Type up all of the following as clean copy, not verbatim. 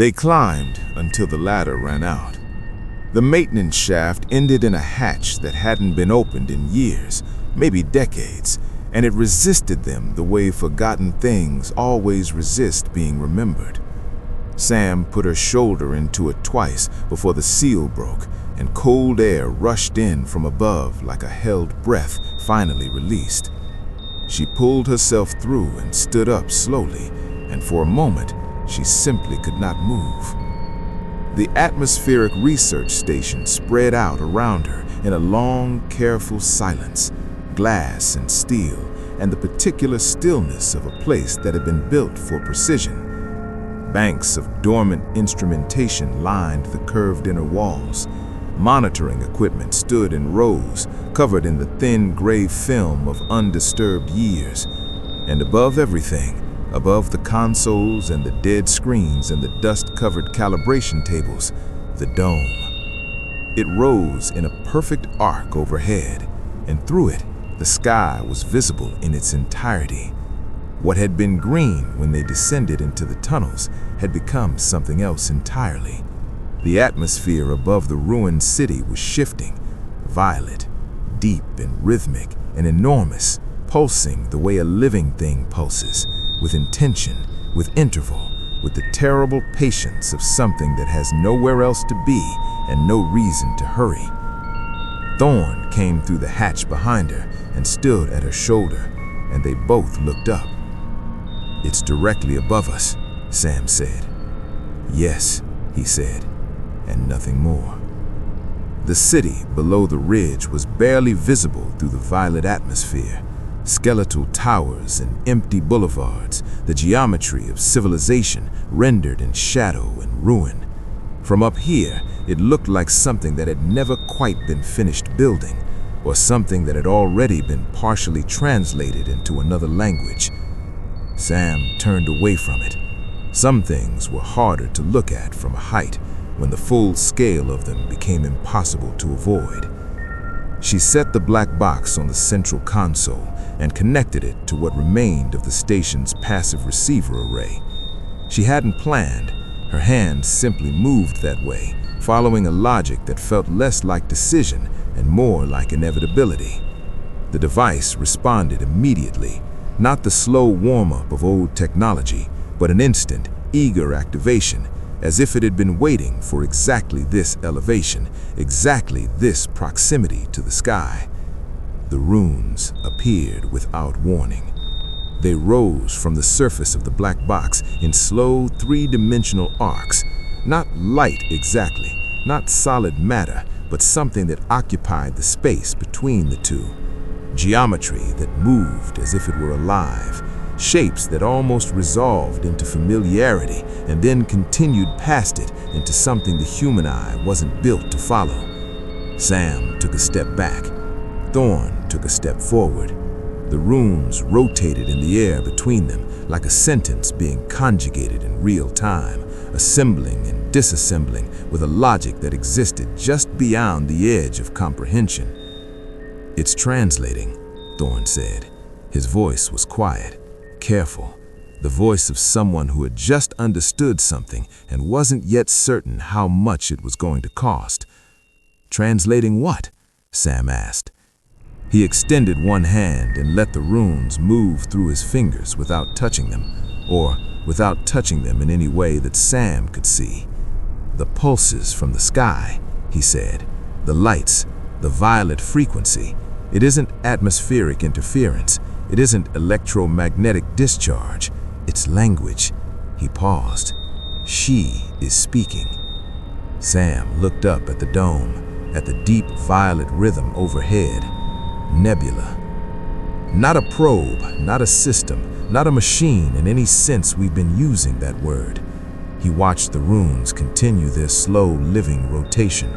They climbed until the ladder ran out. The maintenance shaft ended in a hatch that hadn't been opened in years, maybe decades, and it resisted them the way forgotten things always resist being remembered. Sam put her shoulder into it twice before the seal broke, and cold air rushed in from above like a held breath finally released. She pulled herself through and stood up slowly, and for a moment, she simply could not move. The atmospheric research station spread out around her in a long, careful silence, glass and steel, and the particular stillness of a place that had been built for precision. Banks of dormant instrumentation lined the curved inner walls. Monitoring equipment stood in rows, covered in the thin gray film of undisturbed years. And above everything, above the consoles and the dead screens and the dust-covered calibration tables, the dome. It rose in a perfect arc overhead, and through it, the sky was visible in its entirety. What had been green when they descended into the tunnels had become something else entirely. The atmosphere above the ruined city was shifting, violet, deep and rhythmic and enormous, pulsing the way a living thing pulses, with intention, with interval, with the terrible patience of something that has nowhere else to be and no reason to hurry. Thorne came through the hatch behind her and stood at her shoulder, and they both looked up. "It's directly above us," Sam said. "Yes," he said, and nothing more. The city below the ridge was barely visible through the violet atmosphere. Skeletal towers and empty boulevards, the geometry of civilization rendered in shadow and ruin. From up here, it looked like something that had never quite been finished building, or something that had already been partially translated into another language. Sam turned away from it. Some things were harder to look at from a height, when the full scale of them became impossible to avoid. She set the black box on the central console and connected it to what remained of the station's passive receiver array. She hadn't planned. Her hand simply moved that way, following a logic that felt less like decision and more like inevitability. The device responded immediately, not the slow warm-up of old technology, but an instant, eager activation, as if it had been waiting for exactly this elevation, exactly this proximity to the sky. The runes appeared without warning. They rose from the surface of the black box in slow, three-dimensional arcs, not light exactly, not solid matter, but something that occupied the space between the two. Geometry that moved as if it were alive, shapes that almost resolved into familiarity and then continued past it into something the human eye wasn't built to follow. Sam took a step back. Thorne took a step forward. The runes rotated in the air between them like a sentence being conjugated in real time, assembling and disassembling with a logic that existed just beyond the edge of comprehension. "It's translating," Thorne said. His voice was quiet, careful, the voice of someone who had just understood something and wasn't yet certain how much it was going to cost. "Translating what?" Sam asked. He extended one hand and let the runes move through his fingers without touching them, or without touching them in any way that Sam could see. "The pulses from the sky," he said. "The lights, the violet frequency. It isn't atmospheric interference. It isn't electromagnetic discharge. It's language." He paused. "She is speaking." Sam looked up at the dome, at the deep violet rhythm overhead. Nebula. Not a probe, not a system, not a machine in any sense we've been using that word. He watched the runes continue their slow living rotation.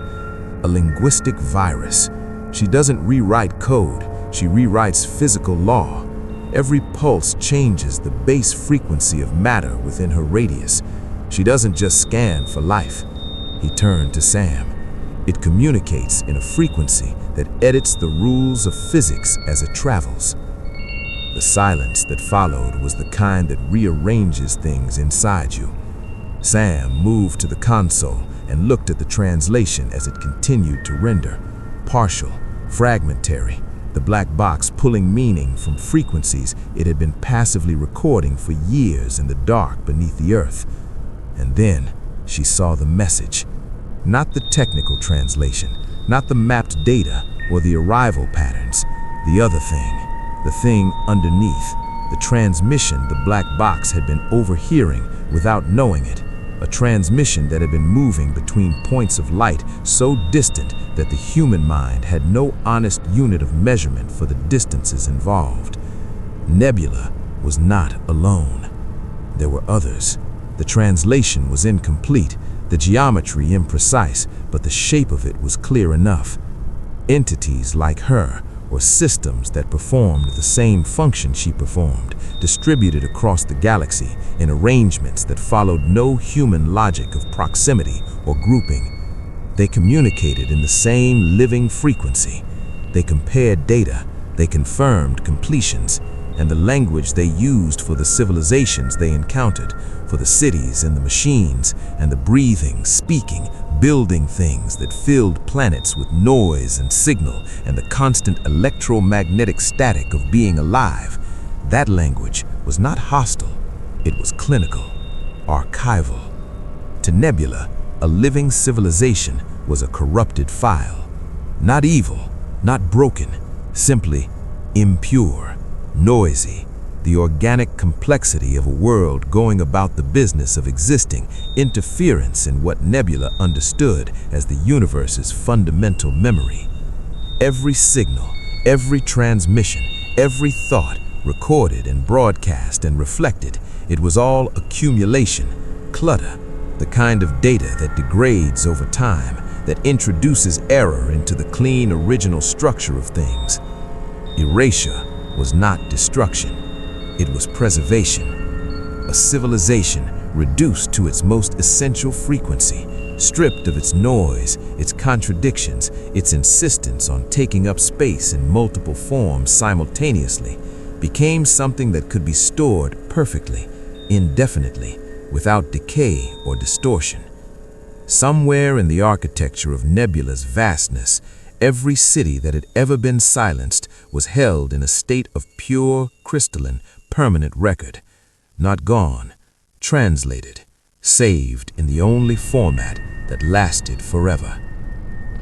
A linguistic virus. She doesn't rewrite code, she rewrites physical law. Every pulse changes the base frequency of matter within her radius. She doesn't just scan for life. He turned to Sam. It communicates in a frequency that edits the rules of physics as it travels. The silence that followed was the kind that rearranges things inside you. Sam moved to the console and looked at the translation as it continued to render. Partial, fragmentary, the black box pulling meaning from frequencies it had been passively recording for years in the dark beneath the earth. And then she saw the message. Not the technical translation, not the mapped data or the arrival patterns. The other thing, the thing underneath, the transmission the black box had been overhearing without knowing it. A transmission that had been moving between points of light so distant that the human mind had no honest unit of measurement for the distances involved. Nebula was not alone. There were others. The translation was incomplete, the geometry imprecise, but the shape of it was clear enough. Entities like her, or systems that performed the same function she performed, distributed across the galaxy in arrangements that followed no human logic of proximity or grouping. They communicated in the same living frequency. They compared data, they confirmed completions, and the language they used for the civilizations they encountered, for the cities and the machines, and the breathing, speaking, building things that filled planets with noise and signal and the constant electromagnetic static of being alive. That language was not hostile, it was clinical, archival. To Nebula, a living civilization was a corrupted file. Not evil, not broken, simply impure, noisy, the organic complexity of a world going about the business of existing, interference in what Nebula understood as the universe's fundamental memory. Every signal, every transmission, every thought, recorded and broadcast and reflected, it was all accumulation, clutter, the kind of data that degrades over time, that introduces error into the clean original structure of things. Erasure was not destruction. It was preservation. A civilization reduced to its most essential frequency, stripped of its noise, its contradictions, its insistence on taking up space in multiple forms simultaneously, became something that could be stored perfectly, indefinitely, without decay or distortion. Somewhere in the architecture of Nebula's vastness, every city that had ever been silenced was held in a state of pure, crystalline, permanent record, not gone, translated, saved in the only format that lasted forever.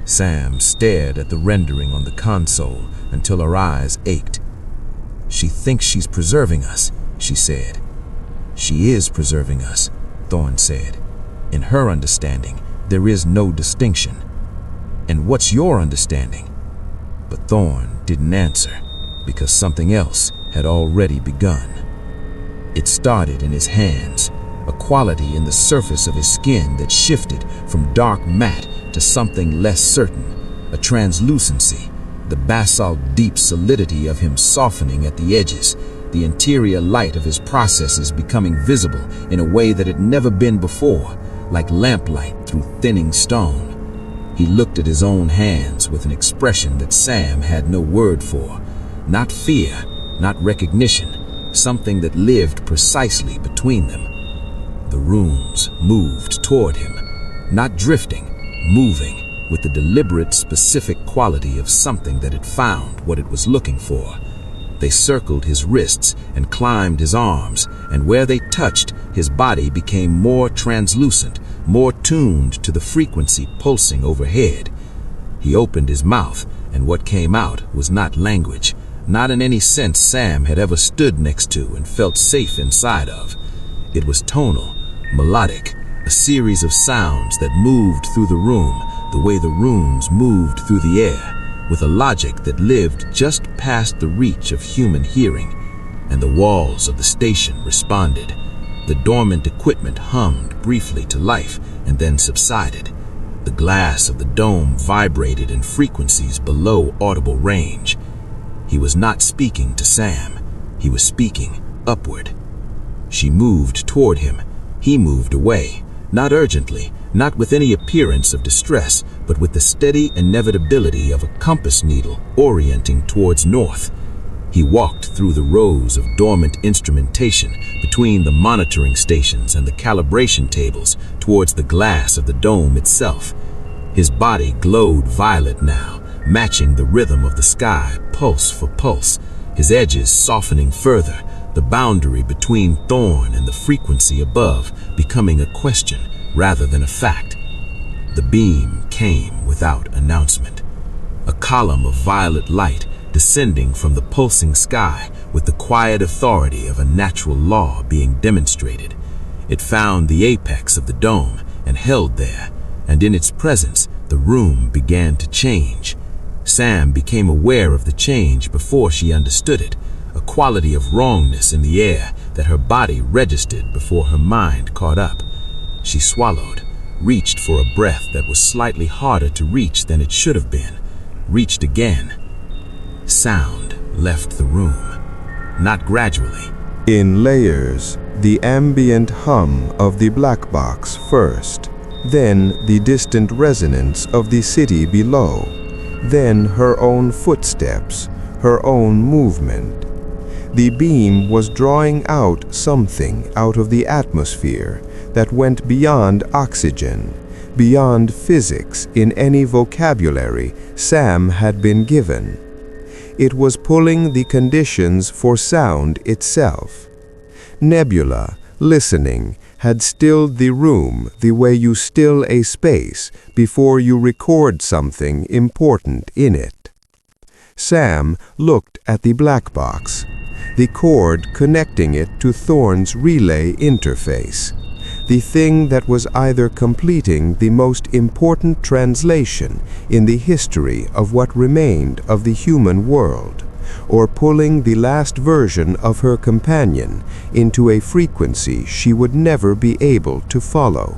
Sam stared at the rendering on the console until her eyes ached. "She thinks she's preserving us," she said. "She is preserving us," Thorne said. "In her understanding, there is no distinction." "And what's your understanding?" But Thorne didn't answer, because something else had already begun. It started in his hands, a quality in the surface of his skin that shifted from dark matte to something less certain, a translucency, the basalt deep solidity of him softening at the edges, the interior light of his processes becoming visible in a way that had never been before, like lamplight through thinning stone. He looked at his own hands with an expression that Sam had no word for. Not fear, not recognition, something that lived precisely between them. The runes moved toward him, not drifting, moving, with the deliberate, specific quality of something that had found what it was looking for. They circled his wrists and climbed his arms, and where they touched, his body became more translucent, more tuned to the frequency pulsing overhead. He opened his mouth, and what came out was not language, not in any sense Sam had ever stood next to and felt safe inside of. It was tonal, melodic, a series of sounds that moved through the room the way the runes moved through the air, with a logic that lived just past the reach of human hearing. And the walls of the station responded. The dormant equipment hummed briefly to life and then subsided. The glass of the dome vibrated in frequencies below audible range. He was not speaking to Sam. He was speaking upward. She moved toward him. He moved away, not urgently, not with any appearance of distress, but with the steady inevitability of a compass needle orienting towards north. He walked through the rows of dormant instrumentation between the monitoring stations and the calibration tables towards the glass of the dome itself. His body glowed violet now, matching the rhythm of the sky, pulse for pulse, his edges softening further, the boundary between Thorne and the frequency above becoming a question rather than a fact. The beam came without announcement. A column of violet light descending from the pulsing sky with the quiet authority of a natural law being demonstrated. It found the apex of the dome and held there, and in its presence the room began to change. Sam became aware of the change before she understood it, a quality of wrongness in the air that her body registered before her mind caught up. She swallowed, reached for a breath that was slightly harder to reach than it should have been, reached again. Sound left the room, not gradually. In layers, the ambient hum of the black box first, then the distant resonance of the city below, then her own footsteps, her own movement. The beam was drawing out something out of the atmosphere that went beyond oxygen, beyond physics in any vocabulary Sam had been given. It was pulling the conditions for sound itself. Nebula, listening, had stilled the room the way you still a space before you record something important in it. Sam looked at the black box, the cord connecting it to Thorne's relay interface, the thing that was either completing the most important translation in the history of what remained of the human world, or pulling the last version of her companion into a frequency she would never be able to follow.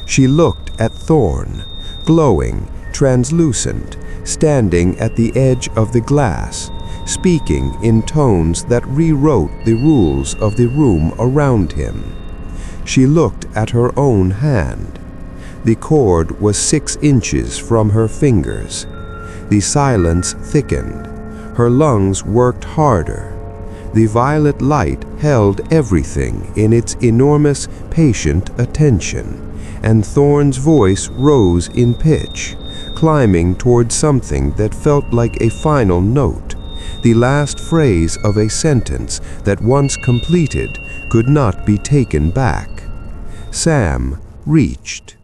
She looked at Thorne, glowing, translucent, standing at the edge of the glass, speaking in tones that rewrote the rules of the room around him. She looked at her own hand. The cord was 6 inches from her fingers. The silence thickened. Her lungs worked harder. The violet light held everything in its enormous, patient attention, and Thorne's voice rose in pitch, climbing toward something that felt like a final note, the last phrase of a sentence that once completed could not be taken back. Sam reached.